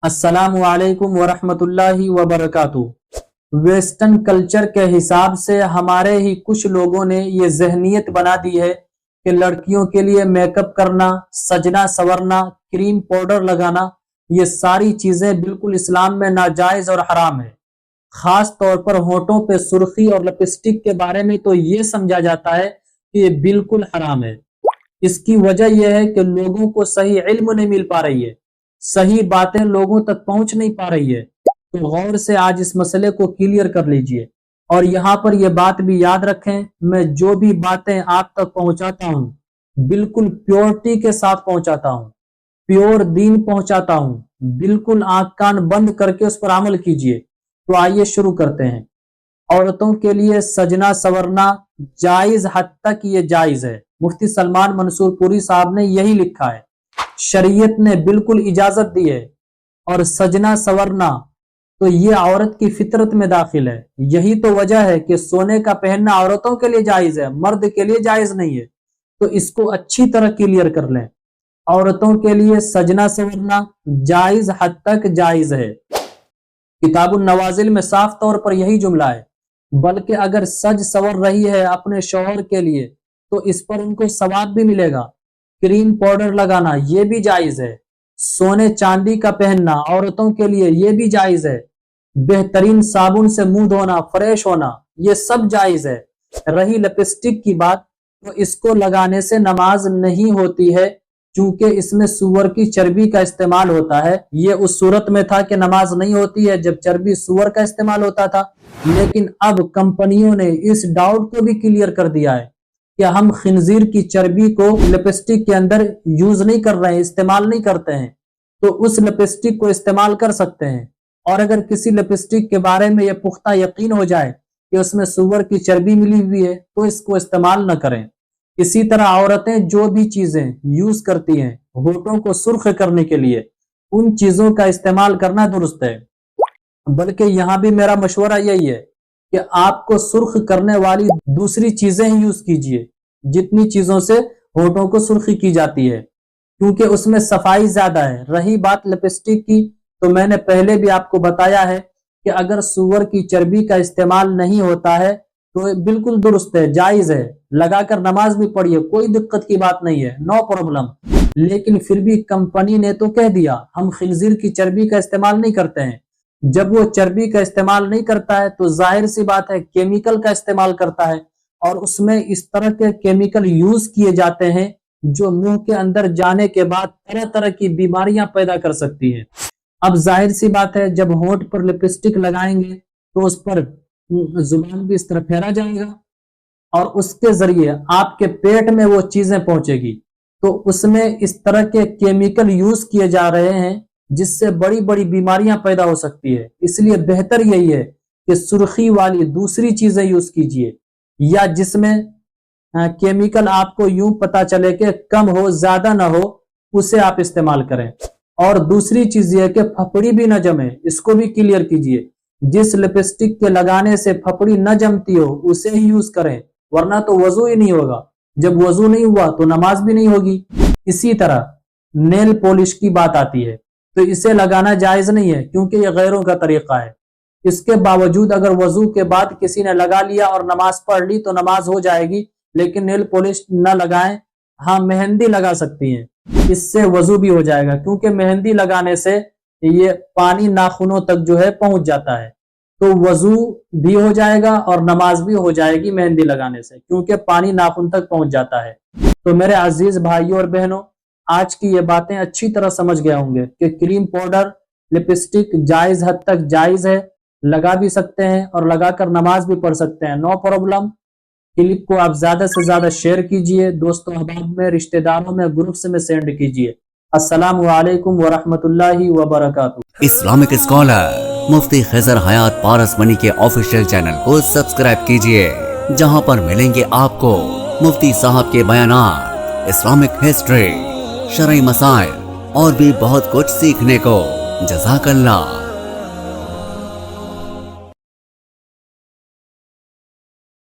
अस्सलाम वालेकुम वरहमतुल्लाहि वबरकातुहू। वेस्टर्न कल्चर के हिसाब से हमारे ही कुछ लोगों ने ये जहनियत बना दी है कि लड़कियों के लिए मेकअप करना, सजना संवरना, क्रीम पाउडर लगाना, ये सारी चीजें बिल्कुल इस्लाम में नाजायज और हराम है। खास तौर पर होठों पे सुर्खी और लिपस्टिक के बारे में तो ये समझा जाता है कि ये बिल्कुल हराम है। इसकी वजह यह है कि लोगों को सही इल्म नहीं मिल पा रही है, सही बातें लोगों तक पहुंच नहीं पा रही है। तो गौर से आज इस मसले को क्लियर कर लीजिए और यहाँ पर यह बात भी याद रखें, मैं जो भी बातें आप तक पहुंचाता हूँ बिल्कुल प्योरिटी के साथ पहुंचाता हूँ, प्योर दीन पहुंचाता हूँ। बिल्कुल आंख कान बंद करके उस पर अमल कीजिए। तो आइए शुरू करते हैं। औरतों के लिए सजना संवरना जायज हद तक ये जायज है। मुफ्ती सलमान मंसूर पुरी साहब ने यही लिखा है, शरीयत ने बिल्कुल इजाजत दी है। और सजना संवरना तो ये औरत की फितरत में दाखिल है। यही तो वजह है कि सोने का पहनना औरतों के लिए जायज है, मर्द के लिए जायज नहीं है। तो इसको अच्छी तरह क्लियर कर लें। औरतों के लिए सजना संवरना जायज हद तक जायज है। किताबुन नवाजिल में साफ तौर पर यही जुमला है। बल्कि अगर सज संवर रही है अपने शौहर के लिए तो इस पर उनको सवाब भी मिलेगा। क्रीम पाउडर लगाना ये भी जायज है। सोने चांदी का पहनना औरतों के लिए ये भी जायज है। बेहतरीन साबुन से मुंह धोना, फ्रेश होना, ये सब जायज है। रही लिपस्टिक की बात, तो इसको लगाने से नमाज नहीं होती है, क्योंकि इसमें सूअर की चर्बी का इस्तेमाल होता है। ये उस सूरत में था कि नमाज नहीं होती है जब चर्बी सूअर का इस्तेमाल होता था। लेकिन अब कंपनियों ने इस डाउट को भी क्लियर कर दिया है कि हम खिंजीर की चर्बी को लिपस्टिक के अंदर यूज नहीं कर रहे हैं, इस्तेमाल नहीं करते हैं। तो उस लिपस्टिक को इस्तेमाल कर सकते हैं। और अगर किसी लिपस्टिक के बारे में यह पुख्ता यकीन हो जाए कि उसमें सूअर की चर्बी मिली हुई है तो इसको इस्तेमाल न करें। इसी तरह औरतें जो भी चीजें यूज करती हैं होठों को सुर्ख करने के लिए, उन चीजों का इस्तेमाल करना दुरुस्त है। बल्कि यहाँ भी मेरा मशवरा यही है कि आपको सुर्ख करने वाली दूसरी चीजें ही यूज कीजिए जितनी चीजों से होठों को सुर्खी की जाती है, क्योंकि उसमें सफाई ज्यादा है। रही बात लिपस्टिक की, तो मैंने पहले भी आपको बताया है कि अगर सूअर की चर्बी का इस्तेमाल नहीं होता है तो बिल्कुल दुरुस्त है, जायज है। लगाकर नमाज भी पढ़िए, कोई दिक्कत की बात नहीं है, नो प्रॉब्लम। लेकिन फिर भी कंपनी ने तो कह दिया हम खिंजीर की चर्बी का इस्तेमाल नहीं करते हैं। जब वो चर्बी का इस्तेमाल नहीं करता है तो जाहिर सी बात है केमिकल का इस्तेमाल करता है, और उसमें इस तरह के केमिकल यूज किए जाते हैं जो मुंह के अंदर जाने के बाद तरह तरह की बीमारियां पैदा कर सकती है। अब जाहिर सी बात है जब होंठ पर लिपस्टिक लगाएंगे तो उस पर जुबान भी इस तरह फेरा जाएगा और उसके जरिए आपके पेट में वो चीजें पहुंचेगी। तो उसमें इस तरह के केमिकल यूज किए जा रहे हैं जिससे बड़ी बड़ी बीमारियां पैदा हो सकती है। इसलिए बेहतर यही है कि सुर्खी वाली दूसरी चीजें यूज कीजिए, या जिसमें केमिकल आपको यूं पता चले कि कम हो ज्यादा ना हो, उसे आप इस्तेमाल करें। और दूसरी चीज ये कि फफड़ी भी न जमे, इसको भी क्लियर कीजिए। जिस लिपस्टिक के लगाने से फफड़ी न जमती हो उसे ही यूज करें, वरना तो वजू ही नहीं होगा। जब वजू नहीं हुआ तो नमाज भी नहीं होगी। इसी तरह नेल पॉलिश की बात आती है तो इसे लगाना जायज नहीं है, क्योंकि यह गैरों का तरीका है। इसके बावजूद अगर वजू के बाद किसी ने लगा लिया और नमाज पढ़ ली तो नमाज हो जाएगी, लेकिन नेल पॉलिश न लगाएं। हाँ, मेहंदी लगा सकती हैं, इससे वजू भी हो जाएगा, क्योंकि मेहंदी लगाने से ये पानी नाखूनों तक जो है पहुंच जाता है, तो वजू भी हो जाएगा और नमाज भी हो जाएगी मेहंदी लगाने से, क्योंकि पानी नाखून तक पहुंच जाता है। तो मेरे अजीज भाइयों और बहनों, आज की ये बातें अच्छी तरह समझ गए होंगे कि क्रीम पाउडर, लिपस्टिक जायज हद तक जायज है, लगा भी सकते हैं और लगाकर नमाज भी पढ़ सकते हैं, नो प्रॉब्लम। क्लिप को आप ज्यादा से ज्यादा शेयर कीजिए, दोस्तों अहबाब में, रिश्तेदारों में, ग्रुप्स में सेंड कीजिए। अस्सलाम वालेकुम वरहमतुल्लाहि वबरकातुहू। इस्लामिक स्कॉलर मुफ्ती खिजर हयात पारस मनी के ऑफिशियल चैनल को सब्सक्राइब कीजिए, जहां पर मिलेंगे आपको मुफ्ती साहब के बयानात, इस्लामिक हिस्ट्री, शरई मसाइल और भी बहुत कुछ सीखने को। जज़ाकल्लाह।